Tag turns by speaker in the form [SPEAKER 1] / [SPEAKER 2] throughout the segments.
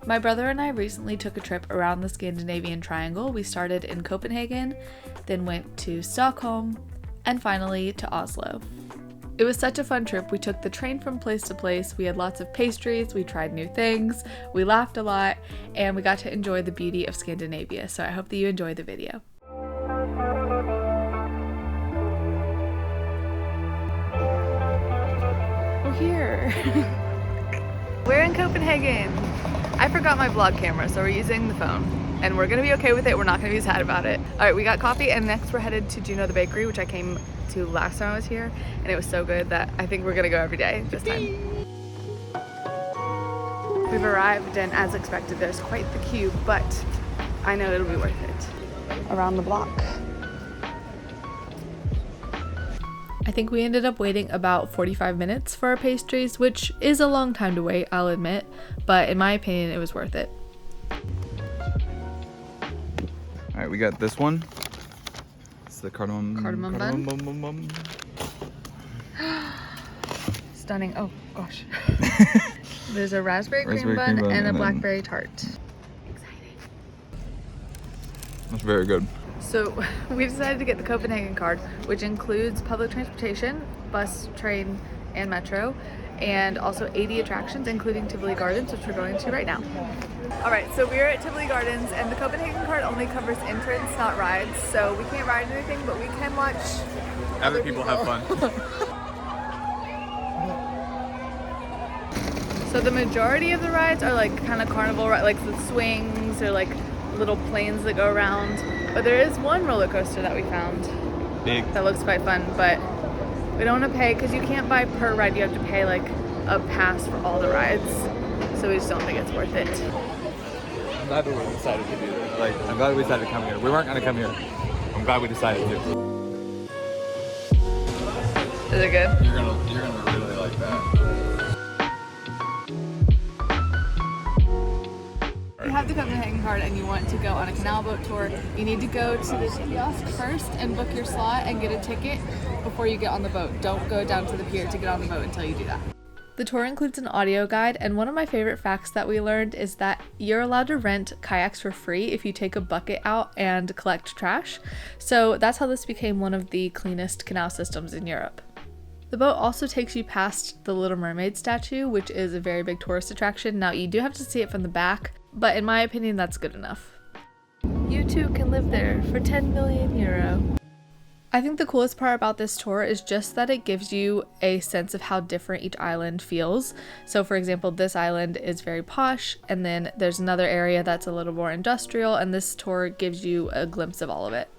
[SPEAKER 1] My brother and I recently took a trip around the Scandinavian Triangle. We started in Copenhagen, then went to Stockholm, and finally to Oslo. It was such a fun trip. We took the train from place to place. We had lots of pastries, we tried new things, we laughed a lot, and we got to enjoy the beauty of Scandinavia. So I hope that you enjoy the video. We're here. We're in Copenhagen. I forgot my vlog camera, so we're using the phone. And we're gonna be okay with it. We're not gonna be sad about it. All right, we got coffee, and next we're headed to Juno the bakery, which I came to last time I was here, and it was so good that I think we're gonna go every day this time. We've arrived, and as expected, there's quite the queue, but I know it'll be worth it. Around the block. I think we ended up waiting about 45 minutes for our pastries, which is a long time to wait, I'll admit, but in my opinion, it was worth it.
[SPEAKER 2] All right, we got this one. It's the cardamom
[SPEAKER 1] bun. Stunning. Oh gosh. There's a raspberry cream bun and a blackberry tart. Exciting.
[SPEAKER 2] That's very good.
[SPEAKER 1] So we decided to get the Copenhagen card, which includes public transportation, bus, train, and metro, and also 80 attractions, including Tivoli Gardens, which we're going to right now. All right, so we're at Tivoli Gardens, and the Copenhagen card only covers entrance, not rides, so we can't ride anything, but we can watch
[SPEAKER 2] other people have fun.
[SPEAKER 1] So the majority of the rides are like kind of carnival, like the swings or like little planes that go around. But there is one roller coaster that we found.
[SPEAKER 2] Big. That
[SPEAKER 1] looks quite fun, but we don't want to pay because you can't buy per ride. You have to pay like a pass for all the rides. So we just don't think it's worth it.
[SPEAKER 2] I'm glad that we decided to do this. Like, I'm glad we decided to come here. We weren't going to come here. I'm glad we decided to.
[SPEAKER 1] Is it good?
[SPEAKER 2] You're gonna really like that.
[SPEAKER 1] If you have the Copenhagen card and you want to go on a canal boat tour, you need to go to the kiosk first and book your slot and get a ticket before you get on the boat. Don't go down to the pier to get on the boat until you do that. The tour includes an audio guide, and one of my favorite facts that we learned is that you're allowed to rent kayaks for free if you take a bucket out and collect trash. So that's how this became one of the cleanest canal systems in Europe. The boat also takes you past the Little Mermaid statue, which is a very big tourist attraction. Now, you do have to see it from the back, but in my opinion, that's good enough. You too can live there for 10 million euro. I think the coolest part about this tour is just that it gives you a sense of how different each island feels. So for example, this island is very posh, and then there's another area that's a little more industrial, and this tour gives you a glimpse of all of it.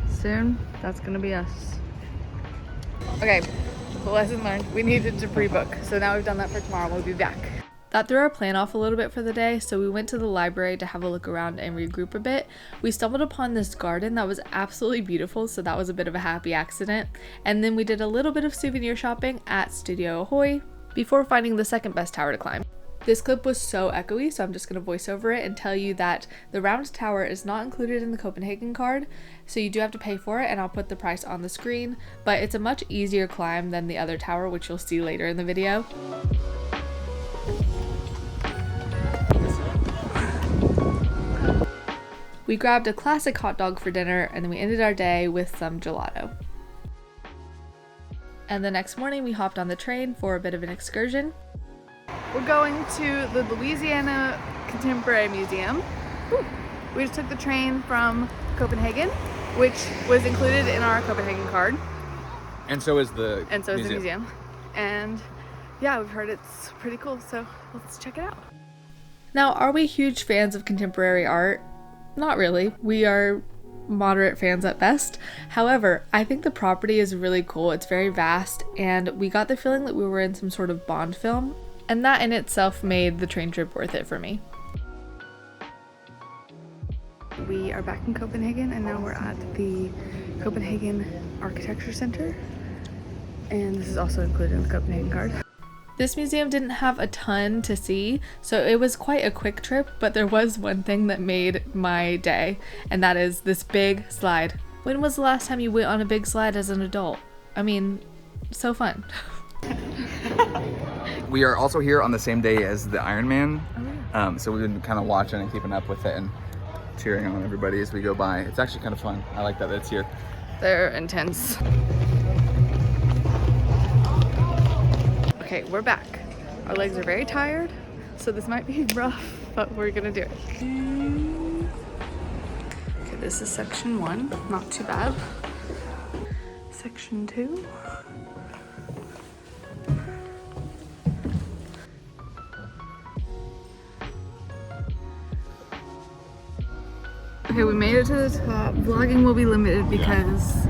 [SPEAKER 1] Soon, that's gonna be us. Okay, lesson learned. We needed to pre-book, so now we've done that for tomorrow. We'll be back. That threw our plan off a little bit for the day, so we went to the library to have a look around and regroup a bit. We stumbled upon this garden that was absolutely beautiful, so that was a bit of a happy accident. And then we did a little bit of souvenir shopping at Studio Ahoy before finding the second best tower to climb. This clip was so echoey, so I'm just going to voice over it and tell you that the round tower is not included in the Copenhagen card, so you do have to pay for it, and I'll put the price on the screen, but it's a much easier climb than the other tower, which you'll see later in the video. We grabbed a classic hot dog for dinner, and then we ended our day with some gelato. And the next morning we hopped on the train for a bit of an excursion. We're going to the Louisiana Contemporary Museum. Woo. We just took the train from Copenhagen, which was included in our Copenhagen card.
[SPEAKER 2] And so is the
[SPEAKER 1] museum. And yeah, we've heard it's pretty cool, so let's check it out. Now, are we huge fans of contemporary art? Not really. We are moderate fans at best. However, I think the property is really cool. It's very vast, and we got the feeling that we were in some sort of Bond film, and that in itself made the train trip worth it for me. We are back in Copenhagen, and now we're at the Copenhagen Architecture Center, and this is also included in the Copenhagen card. This museum didn't have a ton to see, so it was quite a quick trip, but there was one thing that made my day, and that is this big slide. When was the last time you went on a big slide as an adult? I mean, so fun.
[SPEAKER 2] we are also here on the same day as the Ironman.
[SPEAKER 1] Oh, yeah.
[SPEAKER 2] So we've been kind of watching and keeping up with it and cheering on everybody as we go by. It's actually kind of fun. I like that it's here.
[SPEAKER 1] They're intense. Okay, we're back. Our legs are very tired, so this might be rough, but we're gonna do it. Okay, this is section 1, not too bad. Section 2. Okay, we made it to the top. Vlogging will be limited because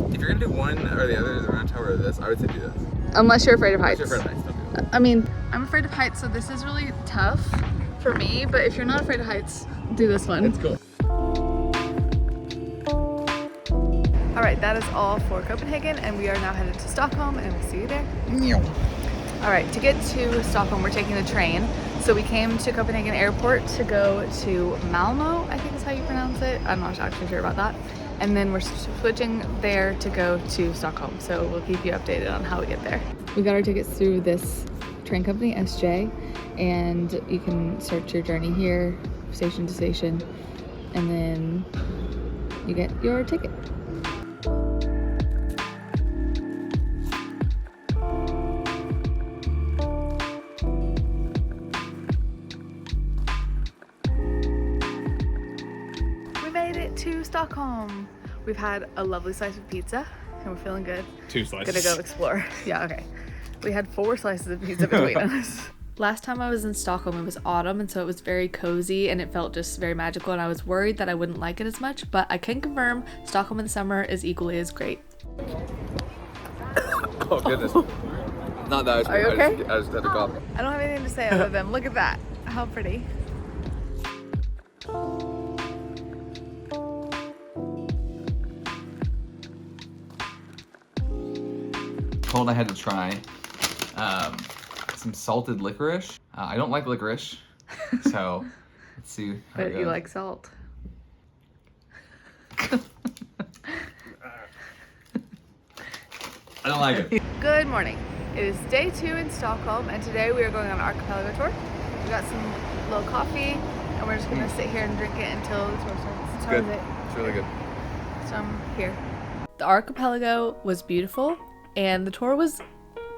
[SPEAKER 2] If you're gonna do one or the other, the round tower or this, I would say do this.
[SPEAKER 1] unless you're afraid of heights.
[SPEAKER 2] Unless you're afraid of heights, don't do it.
[SPEAKER 1] I mean, I'm afraid of heights, so this is really tough for me, but if you're not afraid of heights, do this one.
[SPEAKER 2] It's cool.
[SPEAKER 1] All right, that is all for Copenhagen, and we are now headed to Stockholm, and we'll see you there. All right, to get to Stockholm, we're taking the train. So we came to Copenhagen Airport to go to Malmo, I think is how you pronounce it. I'm not actually sure about that. And then we're switching there to go to Stockholm. So we'll keep you updated on how we get there. We got our tickets through this train company, SJ, and you can search your journey here, station to station, and then you get your ticket. To Stockholm. We've had a lovely slice of pizza and we're feeling good.
[SPEAKER 2] 2 slices.
[SPEAKER 1] Gonna go explore. Yeah, okay. We had 4 slices of pizza between us. Last time I was in Stockholm, it was autumn, and so it was very cozy and it felt just very magical, and I was worried that I wouldn't like it as much, but I can confirm Stockholm in the summer is equally as great.
[SPEAKER 2] Oh goodness. Not that.
[SPEAKER 1] Are you okay?
[SPEAKER 2] I just had to cough.
[SPEAKER 1] I don't have anything to say other than look at that. How pretty.
[SPEAKER 2] Told I had to try some salted licorice. I don't like licorice, so let's see how it
[SPEAKER 1] But
[SPEAKER 2] goes.
[SPEAKER 1] you like salt.
[SPEAKER 2] I don't like it.
[SPEAKER 1] Good morning. It is day 2 in Stockholm, and today we are going on an archipelago tour. We got some little coffee, and we're just gonna sit here and drink it until the tour starts.
[SPEAKER 2] It's
[SPEAKER 1] How
[SPEAKER 2] good.
[SPEAKER 1] is it?
[SPEAKER 2] It's really good.
[SPEAKER 1] So I'm here. The archipelago was beautiful, and the tour was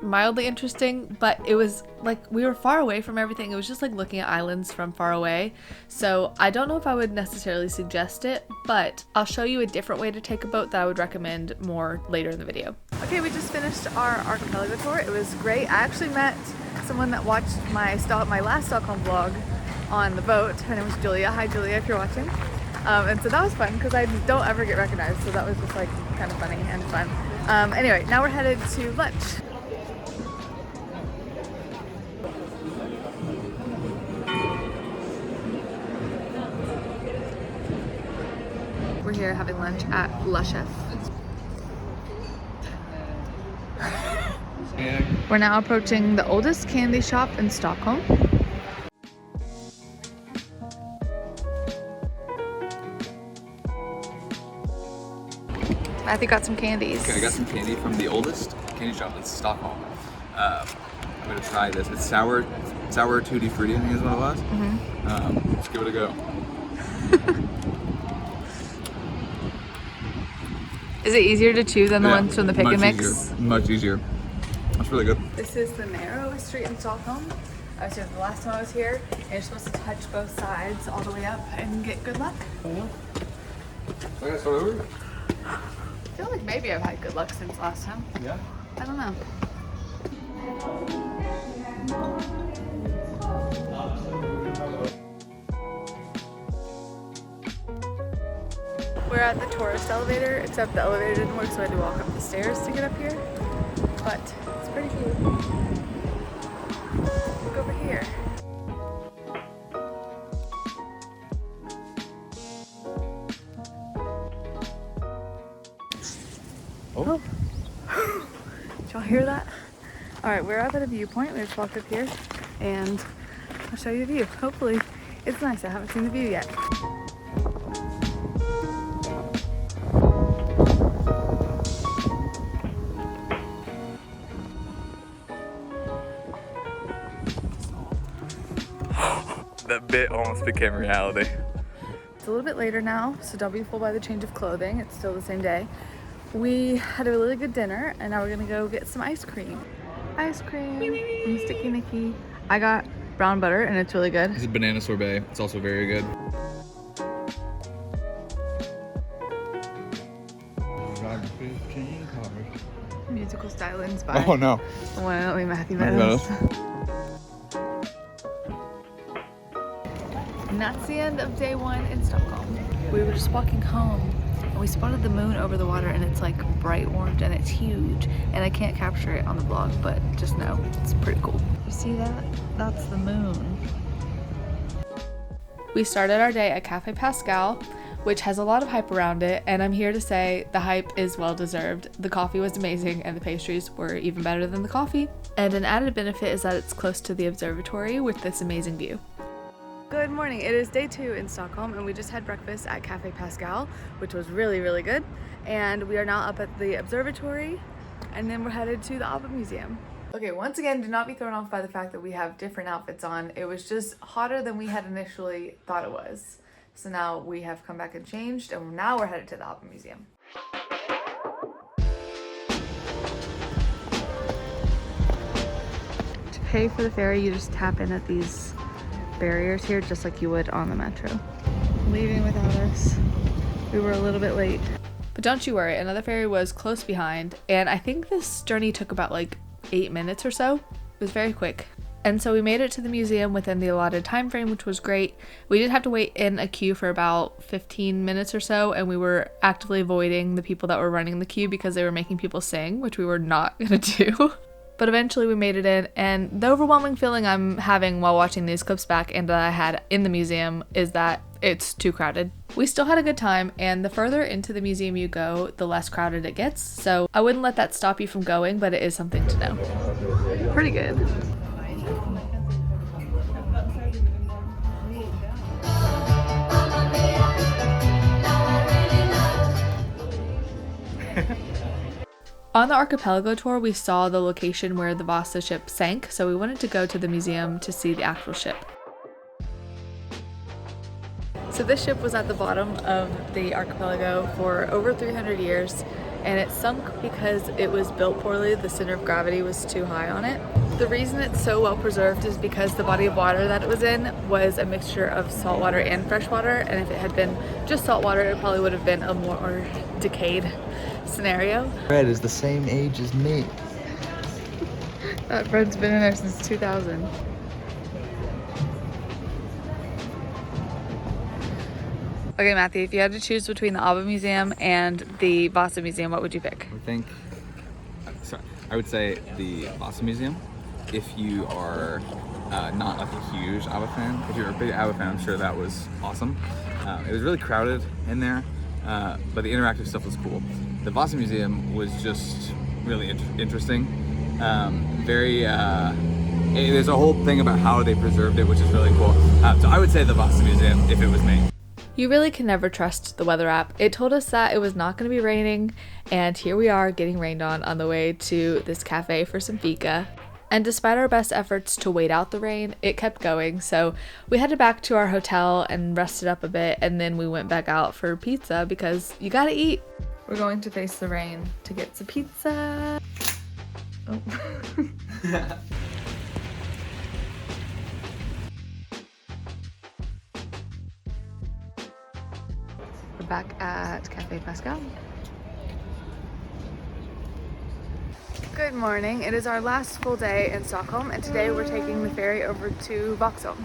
[SPEAKER 1] mildly interesting, but it was like we were far away from everything. It was just like looking at islands from far away. So I don't know if I would necessarily suggest it, but I'll show you a different way to take a boat that I would recommend more later in the video. Okay, we just finished our archipelago tour. It was great. I actually met someone that watched my last Stockholm vlog on the boat. Her name was Julia. Hi Julia, if you're watching. And so that was fun because I don't ever get recognized, so that was just like kind of funny and fun. Anyway, now we're headed to lunch. We're here having lunch at La Chef. We're now approaching the oldest candy shop in Stockholm. Matthew got some candies.
[SPEAKER 2] Okay, I got some candy from the oldest candy shop in Stockholm. I'm gonna try this. It's sour tutti frutti, I think is what it was. Let's give it a go.
[SPEAKER 1] Is it easier to chew than the ones from the pick and mix?
[SPEAKER 2] Easier, much easier. That's really good.
[SPEAKER 1] This is the narrowest street in Stockholm. I was here the last time I was here, and you're supposed to touch both sides all the way up and get good luck.
[SPEAKER 2] I gotta start over?
[SPEAKER 1] I feel like maybe I've had good luck since last time.
[SPEAKER 2] Yeah.
[SPEAKER 1] I don't know. We're at the tourist elevator, except the elevator didn't work, so I had to walk up the stairs to get up here. But it's pretty cute. Look over here.
[SPEAKER 2] Oh.
[SPEAKER 1] Did y'all hear that? All right, we're up at a viewpoint. We just walked up here, and I'll show you the view. Hopefully, it's nice. I haven't seen the view yet.
[SPEAKER 2] That bit almost became reality.
[SPEAKER 1] It's a little bit later now, so don't be fooled by the change of clothing. It's still the same day. We had a really good dinner, and now we're gonna go get some ice cream. Ice cream from Sticky Nicky. I got brown butter, and it's really good.
[SPEAKER 2] This is banana sorbet. It's also very good.
[SPEAKER 1] Musical stylings by
[SPEAKER 2] Oh no.
[SPEAKER 1] the one and only Matthew Meadows. And that's the end of day 1 in Stockholm. We were just walking home and we spotted the moon over the water, and it's like bright orange and it's huge, and I can't capture it on the vlog, but just know it's pretty cool. You see that? That's the moon. We started our day at Cafe Pascal, which has a lot of hype around it, and I'm here to say the hype is well deserved. The coffee was amazing and the pastries were even better than the coffee. And an added benefit is that it's close to the observatory with this amazing view. Good morning, it is day 2 in Stockholm, and we just had breakfast at Cafe Pascal, which was really, really good. And we are now up at the observatory, and then we're headed to the ABBA Museum. Okay, once again, do not be thrown off by the fact that we have different outfits on. It was just hotter than we had initially thought it was. So now we have come back and changed, and now we're headed to the ABBA Museum. To pay for the ferry, you just tap in at these barriers here, just like you would on the metro. Leaving without us. We were a little bit late. But don't you worry, another ferry was close behind, and I think this journey took about like 8 minutes or so. It was very quick. And so we made it to the museum within the allotted time frame, which was great. We did have to wait in a queue for about 15 minutes or so, and we were actively avoiding the people that were running the queue because they were making people sing, which we were not gonna do. But eventually we made it in, and the overwhelming feeling I'm having while watching these clips back and that I had in the museum is that it's too crowded. We still had a good time, and the further into the museum you go, the less crowded it gets, so I wouldn't let that stop you from going, but it is something to know. Pretty good. On the Archipelago tour, we saw the location where the Vasa ship sank, so we wanted to go to the museum to see the actual ship. So this ship was at the bottom of the archipelago for over 300 years, and it sunk because it was built poorly. The center of gravity was too high on it. The reason it's so well preserved is because the body of water that it was in was a mixture of saltwater and freshwater, and if it had been just saltwater, it probably would have been a more decayed scenario.
[SPEAKER 3] Fred is the same age as me.
[SPEAKER 1] That Fred's been in there since 2000. Okay, Matthew, if you had to choose between the ABBA Museum and the Vasa Museum, what would you pick?
[SPEAKER 2] I would say the Vasa Museum. If you are not like a huge ABBA fan, if you're a big ABBA fan, I'm sure that was awesome. It was really crowded in there, but the interactive stuff was cool. The Vasa Museum was just really interesting. There's a whole thing about how they preserved it, which is really cool. So I would say the Vasa Museum if it was me.
[SPEAKER 1] You really can never trust the weather app. It told us that it was not going to be raining, and here we are getting rained on the way to this cafe for some Fika. And despite our best efforts to wait out the rain, it kept going, so we headed back to our hotel and rested up a bit, and then we went back out for pizza because you gotta eat. We're going to face the rain to get some pizza. Oh. We're back at Cafe Pascal. Good morning. It is our last full day in Stockholm, and today we're taking the ferry over to Vaxholm.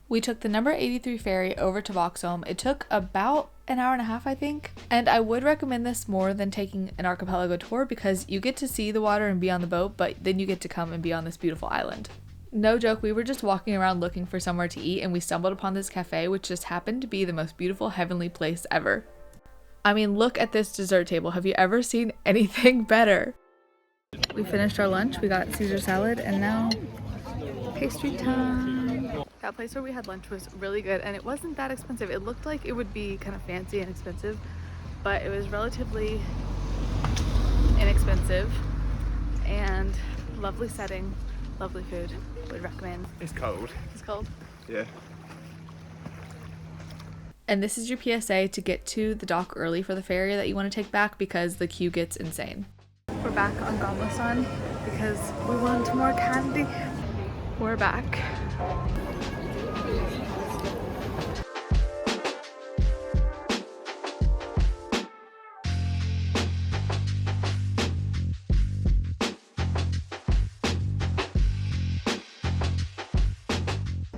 [SPEAKER 1] We took the number 83 ferry over to Vaxholm. It took about an hour and a half, I think. And I would recommend this more than taking an archipelago tour because you get to see the water and be on the boat, but then you get to come and be on this beautiful island. No joke, we were just walking around looking for somewhere to eat, and we stumbled upon this cafe, which just happened to be the most beautiful heavenly place ever. I mean, look at this dessert table. Have you ever seen anything better? We finished our lunch. We got Caesar salad, and now pastry time. That place where we had lunch was really good, and it wasn't that expensive. It looked like it would be kind of fancy and expensive, but it was relatively inexpensive and lovely setting, lovely food. Would recommend.
[SPEAKER 2] It's cold.
[SPEAKER 1] It's cold?
[SPEAKER 2] Yeah.
[SPEAKER 1] And this is your PSA to get to the dock early for the ferry that you want to take back because the queue gets insane. We're back on Gamla because we want more candy. We're back.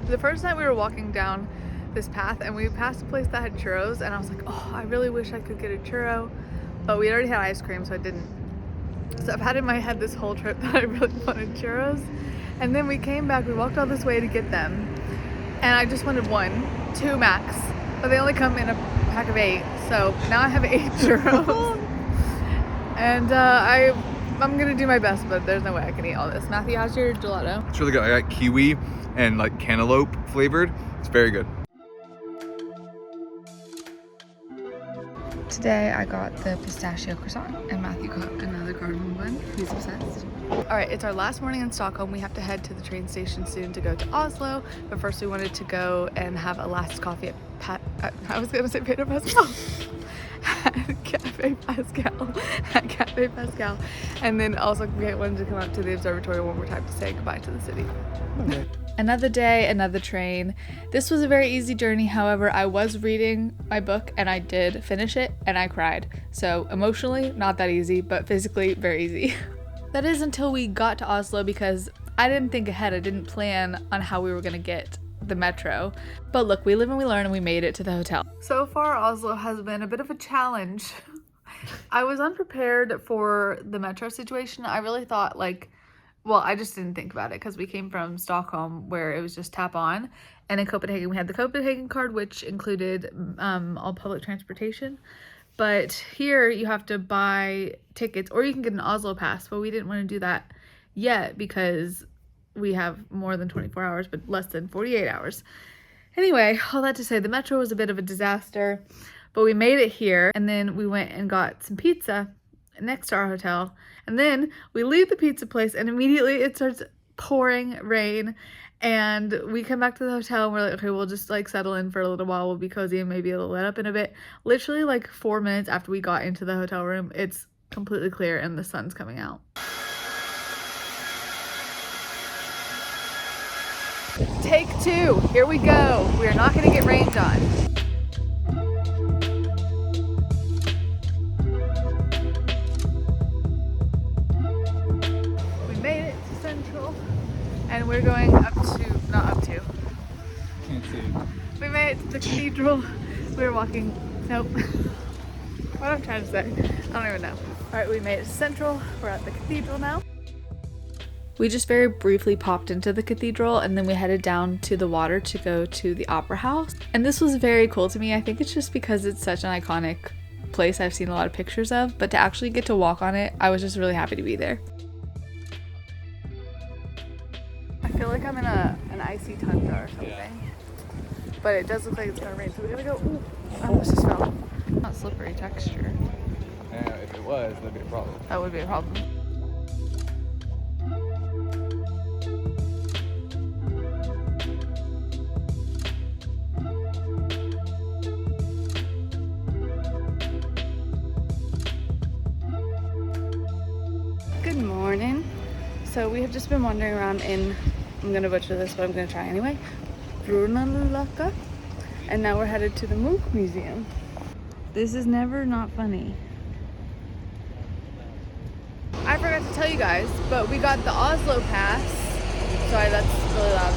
[SPEAKER 1] The first night we were walking down this path and we passed a place that had churros, and I was like, oh, I really wish I could get a churro, but we already had ice cream, so I didn't. So I've had in my head this whole trip that I really wanted churros, and then we came back, we walked all this way to get them, and I just wanted 1, 2 max, but they only come in a pack of 8, so now I have 8 churros. And I'm gonna do my best, but there's no way I can eat all this. Matthew, how's your gelato?
[SPEAKER 2] It's really good. I got kiwi and like cantaloupe flavored. It's very good.
[SPEAKER 1] Today I got the pistachio croissant and Matthew got another cardamom bun. He's obsessed. Alright, it's our last morning in Stockholm. We have to head to the train station soon to go to Oslo, but first we wanted to go and have a last coffee at I was gonna say Peter Pascal. At Cafe Pascal. And then also we wanted to come out to the observatory one more time to say goodbye to the city. Okay. Another day, another train. This was a very easy journey. However, I was reading my book and I did finish it and I cried. So emotionally, not that easy, but physically very easy. That is until we got to Oslo because I didn't think ahead. I didn't plan on how we were gonna get the metro. But look, we live and we learn, and we made it to the hotel. So far, Oslo has been a bit of a challenge. I was unprepared for the metro situation. I really thought well, I just didn't think about it because we came from Stockholm where it was just tap on. And in Copenhagen, we had the Copenhagen card, which included all public transportation. But here you have to buy tickets, or you can get an Oslo pass, but we didn't want to do that yet because we have more than 24 hours, but less than 48 hours. Anyway, all that to say, the metro was a bit of a disaster, but we made it here, and then we went and got some pizza next to our hotel, and then we leave the pizza place, and immediately it starts pouring rain, and we come back to the hotel, and we're like, okay, we'll just settle in for a little while, we'll be cozy, and maybe it'll let up in a bit. Literally 4 minutes after we got into the hotel room, it's completely clear, and the sun's coming out. Take 2, here we go. We are not gonna get rained on. We made it to Central, and we're going
[SPEAKER 2] Can't see.
[SPEAKER 1] We made it to the cathedral. We're walking, nope. What I'm trying to say, I don't even know. All right, we made it to Central. We're at the cathedral now. We just very briefly popped into the cathedral, and then we headed down to the water to go to the opera house. And this was very cool to me. I think it's just because it's such an iconic place I've seen a lot of pictures of, but to actually get to walk on it, I was just really happy to be there. I feel like I'm in an icy tundra or something. Yeah. But it does look like it's gonna rain, so we're gonna go. Ooh, I almost just fell. Not slippery texture.
[SPEAKER 2] Yeah, if it was, that'd be a problem.
[SPEAKER 1] That would be a problem. Good morning. So we have just been wandering around in, I'm gonna butcher this, but I'm gonna try anyway, Grunerlokka, and now we're headed to the Museum. This is never not funny. I forgot to tell you guys, but we got the Oslo pass. Sorry, that's really loud.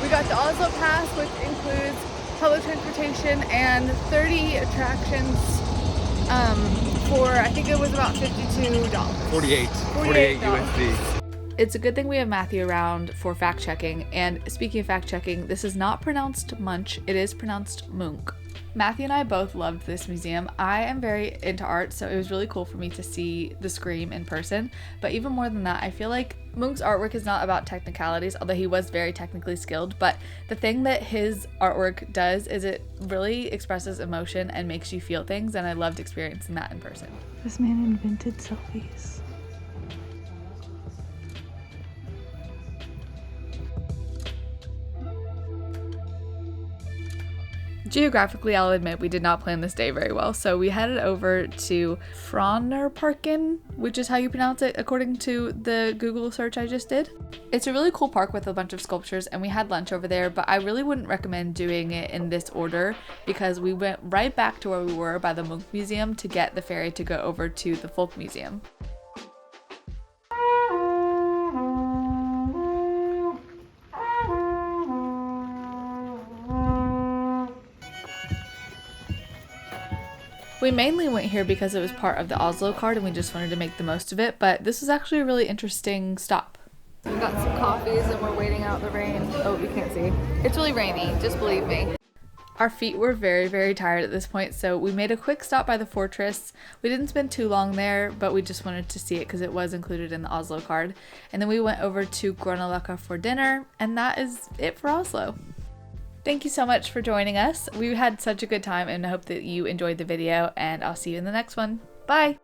[SPEAKER 1] We got the Oslo pass, which includes public transportation and 30 attractions for, I think it was about $52.
[SPEAKER 2] 48 USD.
[SPEAKER 1] It's a good thing we have Matthew around for fact checking. And speaking of fact checking, this is not pronounced Munch, it is pronounced Munk. Matthew and I both loved this museum. I am very into art, so it was really cool for me to see the Scream in person. But even more than that, I feel like Munk's artwork is not about technicalities, although he was very technically skilled. But the thing that his artwork does is it really expresses emotion and makes you feel things, and I loved experiencing that in person. This man invented selfies. Geographically, I'll admit we did not plan this day very well, so we headed over to Frognerparken, which is how you pronounce it according to the Google search I just did. It's a really cool park with a bunch of sculptures, and we had lunch over there, but I really wouldn't recommend doing it in this order because we went right back to where we were by the Munch Museum to get the ferry to go over to the Folkemuseet. We mainly went here because it was part of the Oslo card and we just wanted to make the most of it, but this was actually a really interesting stop. We got some coffees and we're waiting out the rain. Oh, you can't see. It's really rainy, just believe me. Our feet were very, very tired at this point, so we made a quick stop by the fortress. We didn't spend too long there, but we just wanted to see it because it was included in the Oslo card. And then we went over to Grunerlokka for dinner, and that is it for Oslo. Thank you so much for joining us. We had such a good time and I hope that you enjoyed the video, and I'll see you in the next one. Bye!